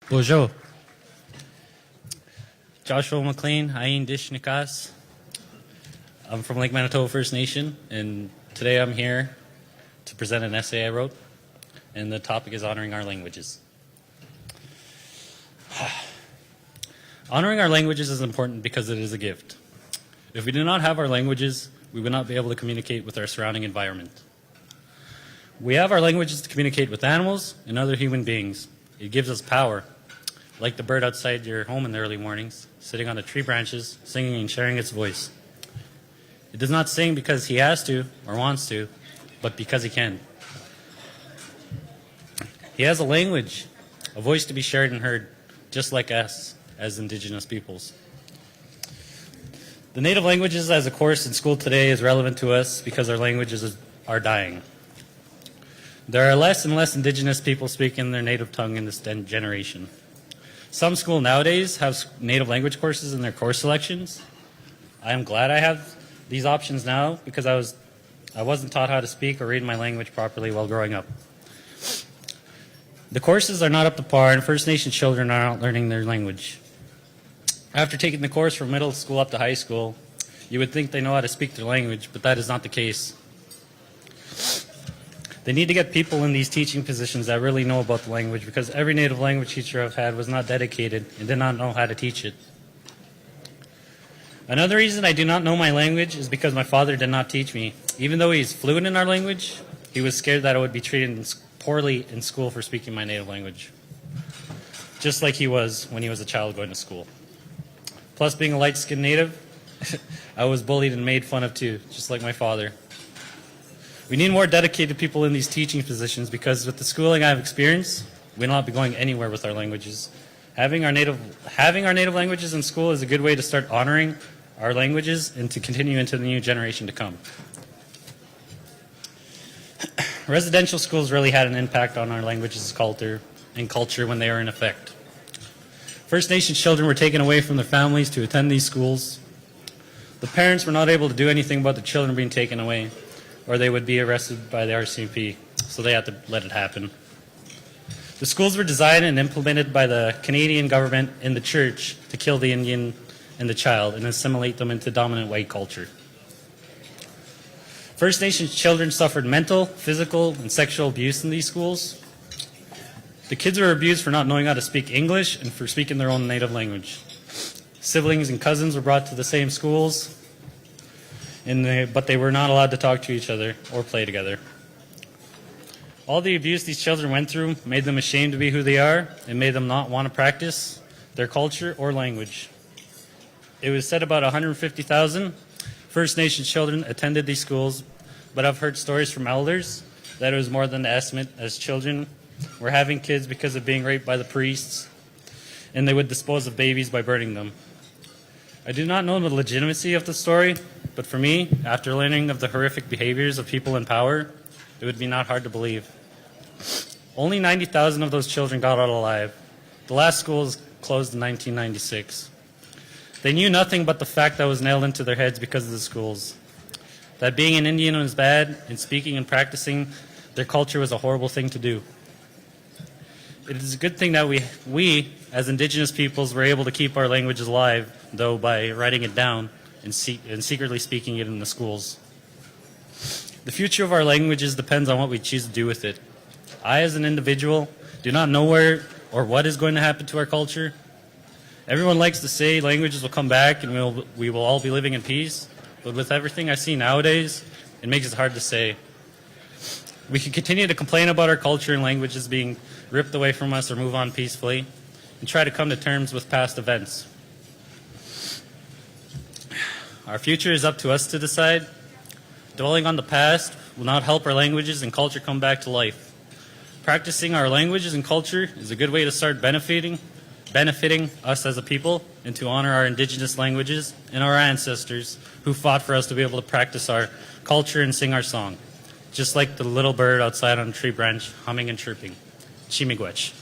Bonjour. Joshua McLean, Ayin Dish Nikas. I'm from Lake Manitoba First Nation, and today I'm here to present an essay I wrote, and the topic is honoring our languages. Honoring our languages is important because it is a gift. If we do not have our languages, we would not be able to communicate with our surrounding environment. We have our languages to communicate with animals and other human beings. It gives us power, like the bird outside your home in the early mornings, sitting on the tree branches, singing and sharing its voice. It does not sing because he has to or wants to, but because he can. He has a language, a voice to be shared and heard, just like us as Indigenous peoples. The native languages as a course in school today is relevant to us because our languages are dying. There are less and less Indigenous people speaking their native tongue in this generation. Some schools nowadays have native language courses in their course selections. I am glad I have these options now because I wasn't taught how to speak or read my language properly while growing up. The courses are not up to par, and First Nation children are not learning their language. After taking the course from middle school up to high school, you would think they know how to speak their language, but that is not the case. They need to get people in these teaching positions that really know about the language, because every native language teacher I've had was not dedicated and did not know how to teach it. Another reason I do not know my language is because my father did not teach me. Even though he's fluent in our language, he was scared that I would be treated poorly in school for speaking my native language, just like he was when he was a child going to school. Plus, being a light-skinned native, I was bullied and made fun of too, just like my father. We need more dedicated people in these teaching positions because with the schooling I've experienced, we'll not be going anywhere with our languages. Having our native languages in school is a good way to start honoring our languages and to continue into the new generation to come. Residential schools really had an impact on our languages and culture when they were in effect. First Nation children were taken away from their families to attend these schools. The parents were not able to do anything about the children being taken away, or they would be arrested by the RCMP, so they had to let it happen. The schools were designed and implemented by the Canadian government and the church to kill the Indian and the child and assimilate them into dominant white culture. First Nation children suffered mental, physical, and sexual abuse in these schools. The kids were abused for not knowing how to speak English and for speaking their own native language. Siblings and cousins were brought to the same schools, but they were not allowed to talk to each other or play together. All the abuse these children went through made them ashamed to be who they are and made them not want to practice their culture or language. It was said about 150,000 First Nation children attended these schools, but I've heard stories from elders that it was more than the estimate, as children were having kids because of being raped by the priests, and they would dispose of babies by burning them. I do not know the legitimacy of the story, but for me, after learning of the horrific behaviors of people in power, it would be not hard to believe. Only 90,000 of those children got out alive. The last school was closed in 1996. They knew nothing but the fact that was nailed into their heads because of the schools. That being an Indian was bad, and speaking and practicing their culture was a horrible thing to do. It is a good thing that we as Indigenous peoples, were able to keep our language alive, though, by writing it down and secretly speaking it in the schools. The future of our languages depends on what we choose to do with it. I, as an individual, do not know where or what is going to happen to our culture. Everyone likes to say languages will come back and we will all be living in peace, but with everything I see nowadays, it makes it hard to say. We can continue to complain about our culture and languages being ripped away from us or move on peacefully and try to come to terms with past events. Our future is up to us to decide. Dwelling on the past will not help our languages and culture come back to life. Practicing our languages and culture is a good way to start benefiting us as a people and to honor our Indigenous languages and our ancestors who fought for us to be able to practice our culture and sing our song, just like the little bird outside on a tree branch humming and chirping. Chimigwech.